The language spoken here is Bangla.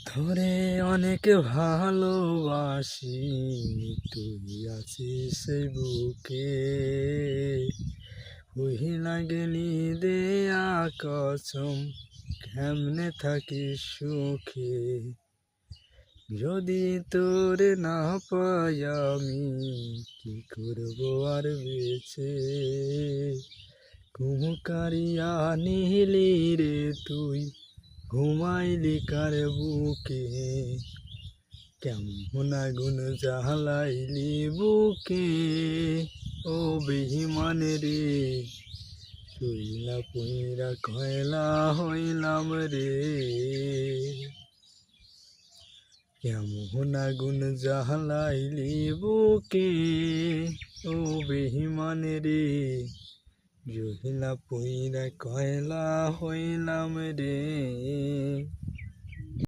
ধরে অনেক ভালোবাসি, তুই আছিস সেই বুকে। পহিলা গেলি দেয়া কসম, কেমনে থাকিস সুখে। যদি তোরে না পাই আমি, কি করবো আর বেঁচে। কুহুকারিয়া নিলি রে তুই, ঘুমাইলি কার বুকে। কেমন আগুন জ্বালাইলি বুকে, ও বেঈমান রে। শুইলা পুইরা কয়লা হইলাম রে। কেমন আগুন জ্বালাইলি বুকে, ও বেঈমান রে। জহিলা পুইরা কয়লা হইলাম রে।